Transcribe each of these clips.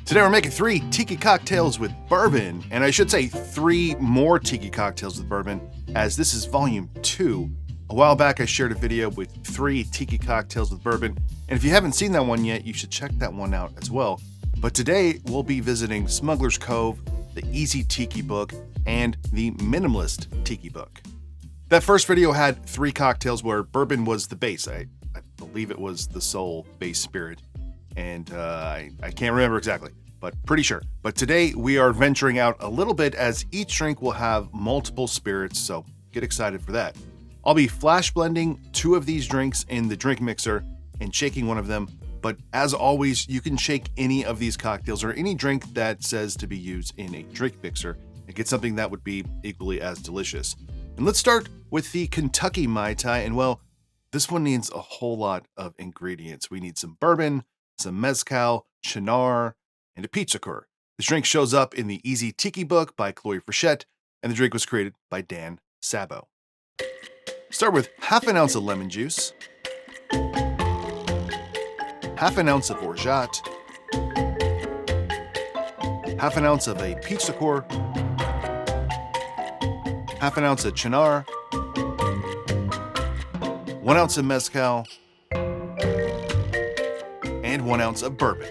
Today we're making 3 tiki cocktails with bourbon, and I should say 3 more tiki cocktails with bourbon, as this is volume 2. A while back I shared a video with 3 tiki cocktails with bourbon, and if you haven't seen that one yet, you should check that one out as well. But today we'll be visiting Smuggler's Cove, the Easy Tiki book, and the Minimalist Tiki book. That first video had 3 cocktails where bourbon was the base. I believe it was the sole base spirit. And I can't remember exactly, but pretty sure. But today we are venturing out a little bit as each drink will have multiple spirits, so get excited for that. I'll be flash blending 2 of these drinks in the drink mixer and shaking one of them, but as always, you can shake any of these cocktails or any drink that says to be used in a drink mixer and get something that would be equally as delicious. And let's start with the Kentucky Mai Tai, and well, this one needs a whole lot of ingredients. We need some bourbon, some mezcal, cynar, and a peach liqueur. This drink shows up in the Easy Tiki book by Chloe Frechette, and the drink was created by Dan Sabo. Start with half an ounce of lemon juice, half an ounce of orgeat, half an ounce of a peach liqueur, half an ounce of cynar, 1 ounce of mezcal, and 1 ounce of bourbon.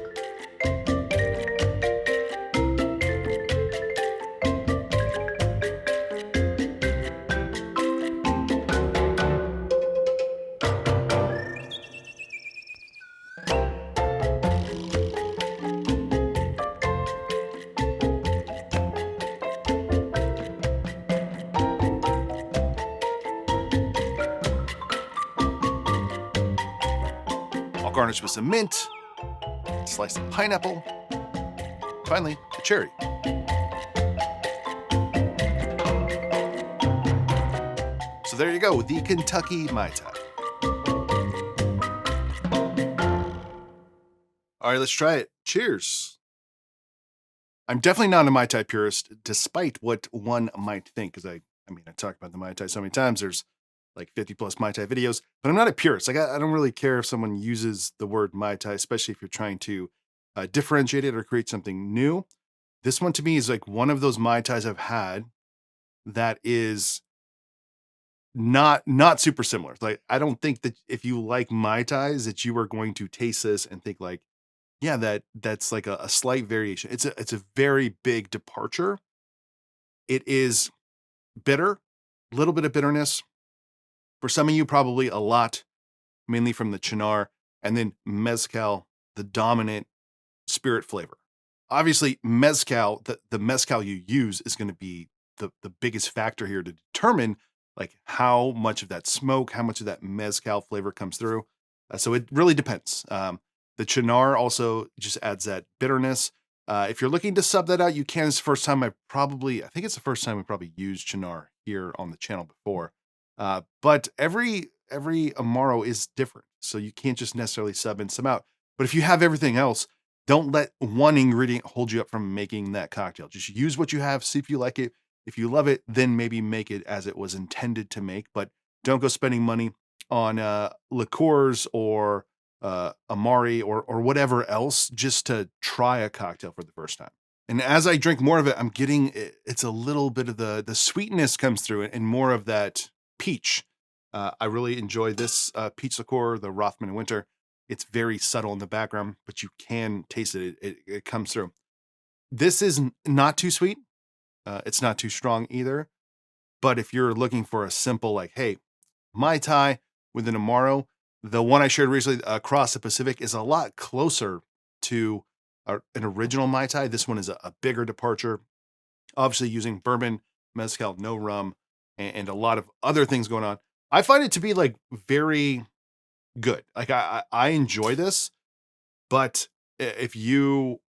I'll garnish with some mint, slice of pineapple, finally, a cherry. So there you go, the Kentucky Mai Tai. All right, let's try it. Cheers. I'm definitely not a Mai Tai purist, despite what one might think, because I talk about the Mai Tai so many times. There's like 50 plus Mai Tai videos, but I'm not a purist. Like I don't really care if someone uses the word Mai Tai, especially if you're trying to differentiate it or create something new. This one to me is like one of those Mai Tais I've had that is not super similar. Like I don't think that if you like Mai Tais that you are going to taste this and think like, yeah, that's like a slight variation. It's a very big departure. It is bitter, a little bit of bitterness. For some of you, probably a lot, mainly from the cynar, and then mezcal, the dominant spirit flavor. Obviously, mezcal, the mezcal you use is going to be the biggest factor here to determine like how much of that smoke, how much of that mezcal flavor comes through. So it really depends. The cynar also just adds that bitterness. If you're looking to sub that out, you can. It's the first time I think it's the first time we probably used cynar here on the channel before. But every Amaro is different, so you can't just necessarily sub in some out. But if you have everything else, don't let one ingredient hold you up from making that cocktail. Just use what you have, see if you like it. If you love it, then maybe make it as it was intended to make, but don't go spending money on liqueurs or Amari or whatever else just to try a cocktail for the first time. And as I drink more of it, I'm getting, it's a little bit of the sweetness comes through it and more of that peach. I really enjoy this peach liqueur, the Rothman Winter. It's very subtle in the background, but you can taste it. It comes through. This is not too sweet. It's not too strong either. But if you're looking for a simple, like, hey, Mai Tai with an Amaro, the one I shared recently across the Pacific is a lot closer to an original Mai Tai. This one is a bigger departure. Obviously using bourbon, mezcal, no rum, and a lot of other things going on. I find it to be like very good. Like I enjoy this, but if you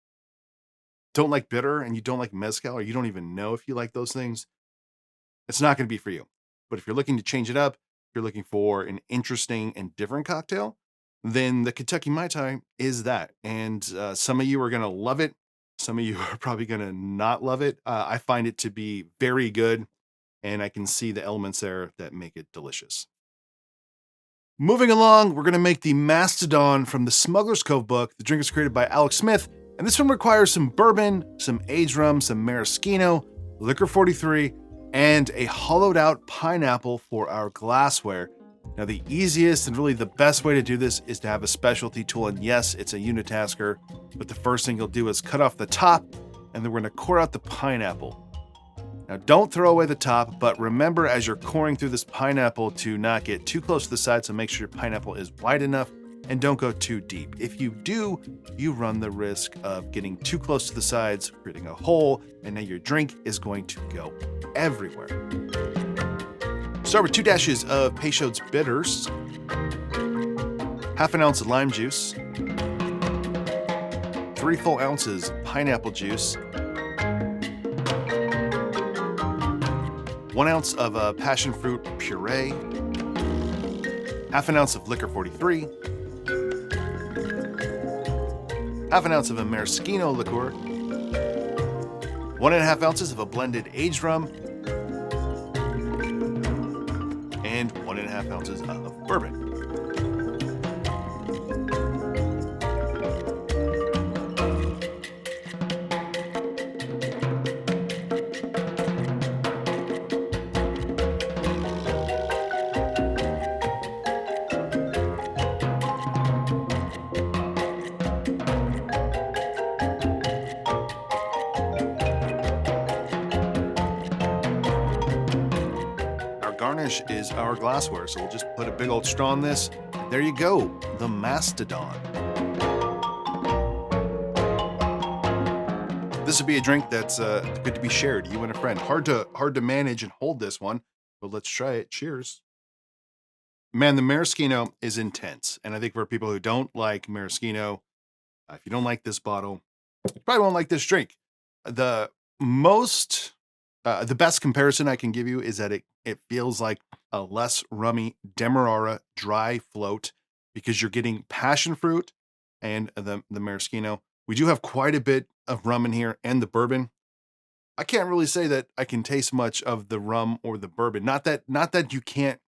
don't like bitter and you don't like mezcal, or you don't even know if you like those things, it's not going to be for you. But if you're looking to change it up, if you're looking for an interesting and different cocktail, then the Kentucky Mai Tai is that. And some of you are going to love it. Some of you are probably going to not love it. I find it to be very good, and I can see the elements there that make it delicious. Moving along, we're going to make the Mastodon from the Smuggler's Cove book. The drink is created by Alex Smith, And this one requires some bourbon, some aged rum, some maraschino, Licor 43, and a hollowed out pineapple for our glassware. Now, the easiest and really the best way to do this is to have a specialty tool. And yes, it's a unitasker, but the first thing you'll do is cut off the top, and then we're gonna core out the pineapple. Now, don't throw away the top, but remember as you're coring through this pineapple to not get too close to the side, so make sure your pineapple is wide enough and don't go too deep. If you do, you run the risk of getting too close to the sides, creating a hole, and now your drink is going to go everywhere. Start with 2 dashes of Peychaud's bitters, half an ounce of lime juice, 3 full ounces pineapple juice, 1 ounce of passion fruit puree, half an ounce of Licor 43, half an ounce of a Maraschino Liqueur, 1.5 ounces of a blended aged rum, and 1.5 ounces of bourbon. Garnish is our glassware, so we'll just put a big old straw on this. There you go, the Mastodon. This would be a drink that's good to be shared, you and a friend. Hard to manage and hold this one, but let's try it. Cheers. Man, the maraschino is intense, and I think for people who don't like maraschino, if you don't like this bottle, you probably won't like this drink. The best comparison I can give you is that it feels like a less rummy Demerara dry float because you're getting passion fruit and the maraschino. We do have quite a bit of rum in here and the bourbon. I can't really say that I can taste much of the rum or the bourbon. Not that you can't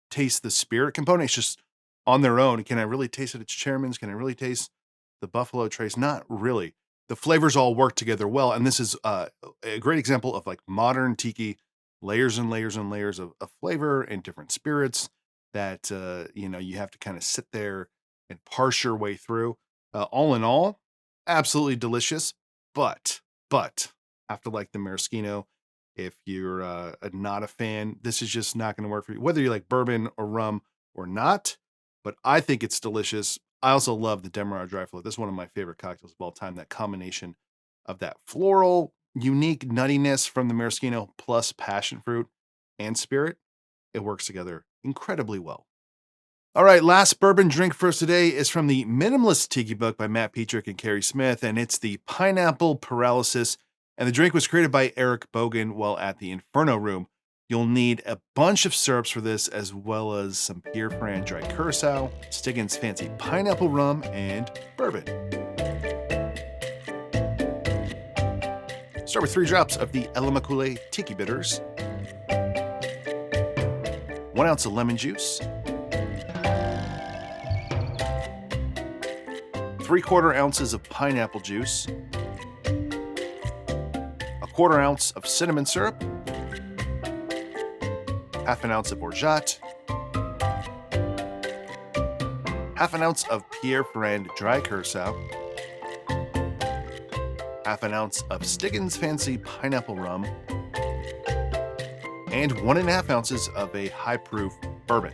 taste the spirit component. It's just on their own. Can I really taste it? It's Chairman's. Can I really taste the Buffalo Trace? Not really. The flavors all work together well, and this is a great example of like modern tiki, layers and layers and layers of flavor and different spirits that you have to kind of sit there and parse your way through. All in all, absolutely delicious, but have to like the maraschino. If you're not a fan, this is just not going to work for you, whether you like bourbon or rum or not. But I think it's delicious. I also love the Demerara Dry Float. This is one of my favorite cocktails of all time. That combination of that floral, unique nuttiness from the maraschino plus passion fruit and spirit, it works together incredibly well. All right, last bourbon drink for us today is from the Minimalist Tiki book by Matt Petrick and Carrie Smith, and it's the Pineapple Paralysis. And the drink was created by Eric Bogan while at the Inferno Room. You'll need a bunch of syrups for this, as well as some Pierre Ferrand dry curacao, Stiggins fancy pineapple rum, and bourbon. Start with 3 drops of the Elamacule Tiki Bitters, 1 ounce of lemon juice, 3/4 ounces of pineapple juice, 1/4 ounce of cinnamon syrup, half an ounce of orgeat, half an ounce of Pierre Ferrand dry curacao, half an ounce of Stiggins fancy pineapple rum, and 1.5 ounces of a high proof bourbon.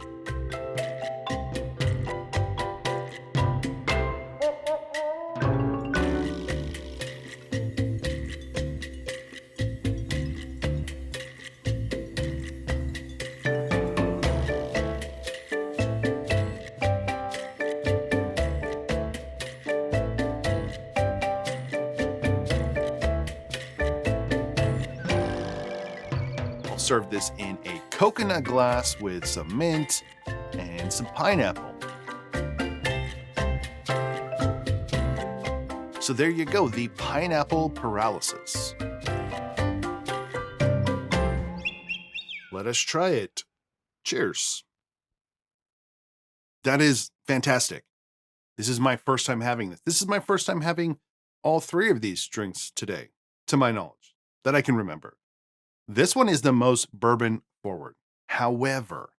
Serve this in a coconut glass with some mint and some pineapple. So there you go, the Pineapple Paralysis. Let us try it. Cheers. That is fantastic. This is my first time having this. This is my first time having all three of these drinks today, to my knowledge, that I can remember. This one is the most bourbon forward. However,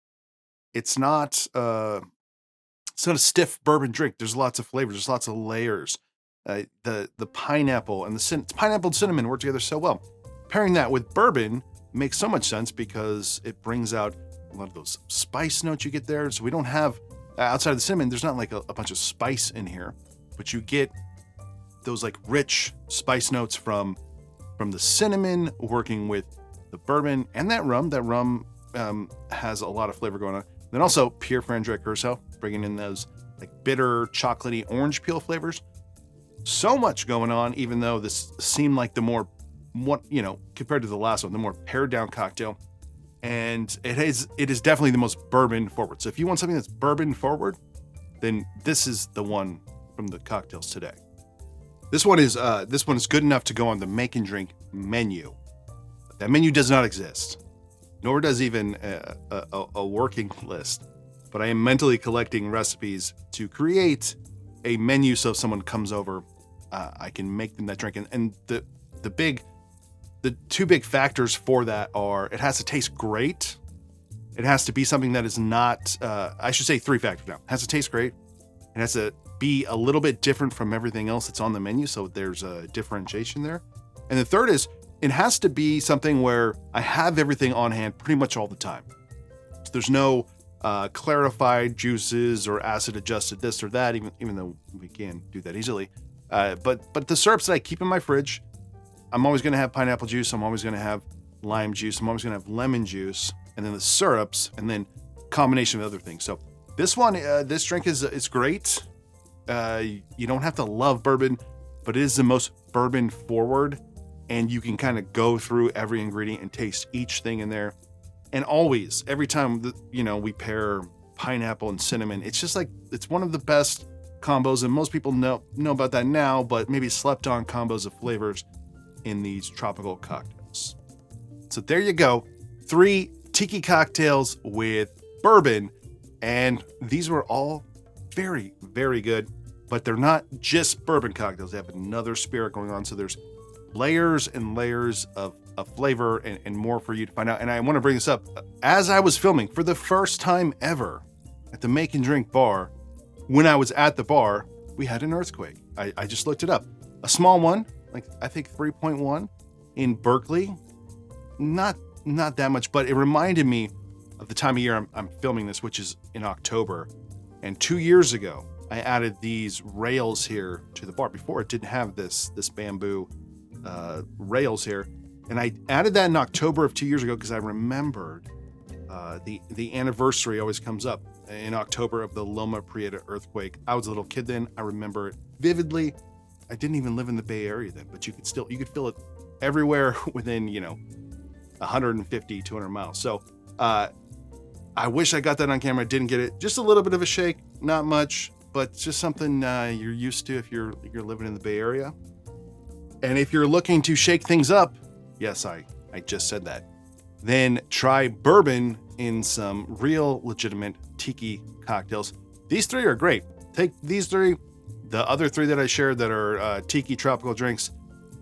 it's not a stiff bourbon drink. There's lots of flavors. There's lots of layers. The pineapple and pineapple and cinnamon work together so well. Pairing that with bourbon makes so much sense because it brings out a lot of those spice notes you get there. So we don't have, outside of the cinnamon, there's not like a bunch of spice in here, but you get those like rich spice notes from the cinnamon working with the bourbon and that rum. That rum has a lot of flavor going on. Then also Pure French Curacao, bringing in those like bitter, chocolatey, orange peel flavors. So much going on, even though this seemed like the more, compared to the last one, the more pared down cocktail. And it is definitely the most bourbon forward. So if you want something that's bourbon forward, then this is the one from the cocktails today. This one is good enough to go on the Make and Drink menu. That menu does not exist, nor does even a working list. But I am mentally collecting recipes to create a menu so if someone comes over, I can make them that drink. And the two big factors for that are it has to taste great. It has to be something that is not, I should say three factors now. It has to taste great. It has to be a little bit different from everything else that's on the menu. So there's a differentiation there. And the third is it has to be something where I have everything on hand pretty much all the time. So there's no clarified juices or acid adjusted this or that, even though we can do that easily. But the syrups that I keep in my fridge, I'm always going to have pineapple juice. I'm always going to have lime juice. I'm always going to have lemon juice, and then the syrups, and then combination of other things. So this one, this drink is great. You don't have to love bourbon, but it is the most bourbon forward, and you can kind of go through every ingredient and taste each thing in there. And always, every time we pair pineapple and cinnamon, it's just like it's one of the best combos, and most people know about that now, but maybe slept on combos of flavors in these tropical cocktails. So there you go, 3 tiki cocktails with bourbon, and these were all very, very good, but they're not just bourbon cocktails. They have another spirit going on, so there's layers and layers of flavor and more for you to find out. And I want to bring this up. As I was filming for the first time ever at the Make and Drink bar, when I was at the bar, we had an earthquake. I just looked it up. A small one, like I think 3.1 in Berkeley. Not that much, but it reminded me of the time of year I'm filming this, which is in October. And 2 years ago, I added these rails here to the bar. Before it didn't have this bamboo rails here. And I added that in October of 2 years ago because I remembered the anniversary always comes up in October of the Loma Prieta earthquake. I was a little kid then. I remember it vividly. I didn't even live in the Bay Area then, but you could feel it everywhere within 150, 200 miles. So I wish I got that on camera. I didn't get it. Just a little bit of a shake, not much, but just something you're used to if you're living in the Bay Area. And if you're looking to shake things up, yes, I just said that, then try bourbon in some real legitimate tiki cocktails. These 3 are great. Take these 3, the other 3 that I shared that are tiki tropical drinks,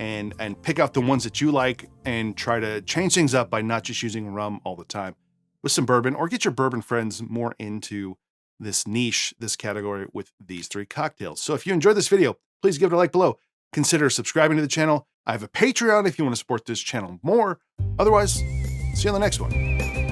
and pick out the ones that you like and try to change things up by not just using rum all the time with some bourbon, or get your bourbon friends more into this niche, this category with these 3 cocktails. So if you enjoyed this video, please give it a like below. Consider subscribing to the channel. I have a Patreon if you want to support this channel more. Otherwise, see you on the next one.